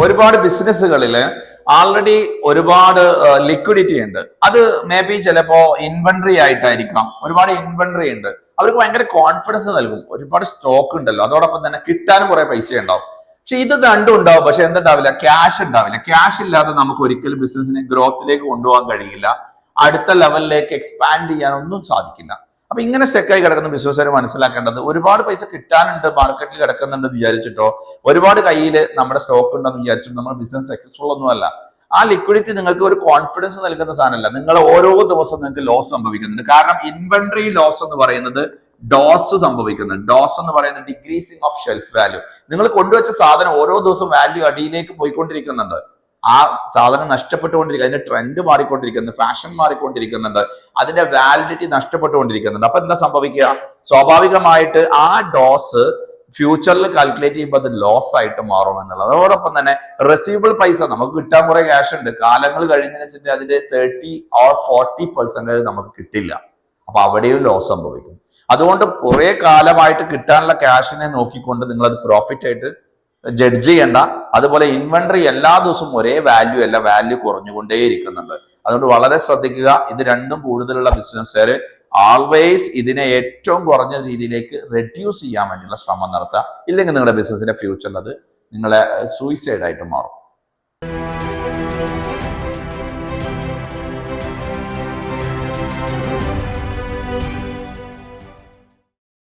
ഒരുപാട് ബിസിനസ്സുകളിൽ ആൾറെഡി ഒരുപാട് ലിക്വിഡിറ്റി ഉണ്ട്. അത് മേ ബി ചിലപ്പോ ഇൻവെന്ററി ആയിട്ടായിരിക്കാം. ഒരുപാട് ഇൻവെന്ററി ഉണ്ട്, അവർക്ക് ഭയങ്കര കോൺഫിഡൻസ് നൽകും. ഒരുപാട് സ്റ്റോക്ക് ഉണ്ടല്ലോ, അതോടൊപ്പം തന്നെ കിട്ടാനും കുറെ പൈസ ഉണ്ടാവും. പക്ഷെ ഇത് രണ്ടും ഉണ്ടാവും, പക്ഷെ എന്തുണ്ടാവില്ല, ക്യാഷ് ഉണ്ടാവില്ല. ക്യാഷ് ഇല്ലാതെ നമുക്ക് ഒരിക്കലും ബിസിനസിനെ ഗ്രോത്തിലേക്ക് കൊണ്ടുപോകാൻ കഴിയില്ല, അടുത്ത ലെവലിലേക്ക് എക്സ്പാൻഡ് ചെയ്യാൻ ഒന്നും സാധിക്കില്ല. അപ്പൊ ഇങ്ങനെ സ്റ്റെക്കായി കിടക്കുന്ന ബിസിനസ്സുകാർ മനസ്സിലാക്കേണ്ടത്, ഒരുപാട് പൈസ കിട്ടാനുണ്ട്, മാർക്കറ്റിൽ കിടക്കുന്നുണ്ട് വിചാരിച്ചിട്ടോ, ഒരുപാട് കയ്യിൽ നമ്മുടെ സ്റ്റോക്ക് ഉണ്ടെന്ന് വിചാരിച്ചിട്ടോ നമ്മുടെ ബിസിനസ് സക്സസ്ഫുൾ ഒന്നും അല്ല. ആ ലിക്വിഡിറ്റി നിങ്ങൾക്ക് ഒരു കോൺഫിഡൻസ് നൽകുന്ന സാധനമല്ല. നിങ്ങൾ ഓരോ ദിവസം നിങ്ങൾക്ക് ലോസ് സംഭവിക്കുന്നുണ്ട്. കാരണം ഇൻവെന്ററി ലോസ് എന്ന് പറയുന്നത് ഡോസ് സംഭവിക്കുന്നുണ്ട്. ഡോസ് എന്ന് പറയുന്നത് ഡിക്രീസിങ് ഓഫ് ഷെൽഫ് വാല്യൂ. നിങ്ങൾ കൊണ്ടുവച്ച സാധനം ഓരോ ദിവസവും വാല്യൂ അടിയിലേക്ക് പോയിക്കൊണ്ടിരിക്കുന്നുണ്ട്. ആ സാധനം നഷ്ടപ്പെട്ടുകൊണ്ടിരിക്കുക, അതിന്റെ ട്രെൻഡ് മാറിക്കൊണ്ടിരിക്കുന്നുണ്ട്, ഫാഷൻ മാറിക്കൊണ്ടിരിക്കുന്നുണ്ട്, അതിന്റെ വാലിഡിറ്റി നഷ്ടപ്പെട്ടുകൊണ്ടിരിക്കുന്നുണ്ട്. അപ്പൊ എന്താ സംഭവിക്കുക? സ്വാഭാവികമായിട്ട് ആ ഡോസ് ഫ്യൂച്ചറിൽ കാൽക്കുലേറ്റ് ചെയ്യുമ്പോൾ അത് ലോസ് ആയിട്ട് മാറും എന്നുള്ളത്. അതോടൊപ്പം തന്നെ റെസീവബിൾ പൈസ നമുക്ക് കിട്ടാൻ കുറെ ക്യാഷ് ഉണ്ട്, കാലങ്ങൾ കഴിഞ്ഞതിന് വെച്ചിട്ട് അതിന്റെ 30% or 40% നമുക്ക് കിട്ടില്ല. അപ്പൊ അവിടെയും ലോസ് സംഭവിക്കും. അതുകൊണ്ട് കുറെ കാലമായിട്ട് കിട്ടാനുള്ള ക്യാഷിനെ നോക്കിക്കൊണ്ട് നിങ്ങൾ അത് പ്രോഫിറ്റ് ആയിട്ട് ജഡ്ജ് ചെയ്യണ്ട. അതുപോലെ ഇൻവെന്ററി എല്ലാ ദിവസവും ഒരേ വാല്യൂ അല്ല, വാല്യൂ കുറഞ്ഞുകൊണ്ടേ ഇരിക്കുന്നുണ്ട്. അതുകൊണ്ട് വളരെ ശ്രദ്ധിക്കുക. ഇത് രണ്ടും കൂടുതലുള്ള ബിസിനസ്സുകാര് ആൾവേസ് ഇതിനെ ഏറ്റവും കുറഞ്ഞ രീതിയിലേക്ക് റെഡ്യൂസ് ചെയ്യാൻ വേണ്ടിയുള്ള ശ്രമം നടത്തുക. ഇല്ലെങ്കിൽ നിങ്ങളുടെ ബിസിനസിന്റെ ഫ്യൂച്ചറിൽ അത് നിങ്ങളെ സൂയിസൈഡ് ആയിട്ട് മാറും.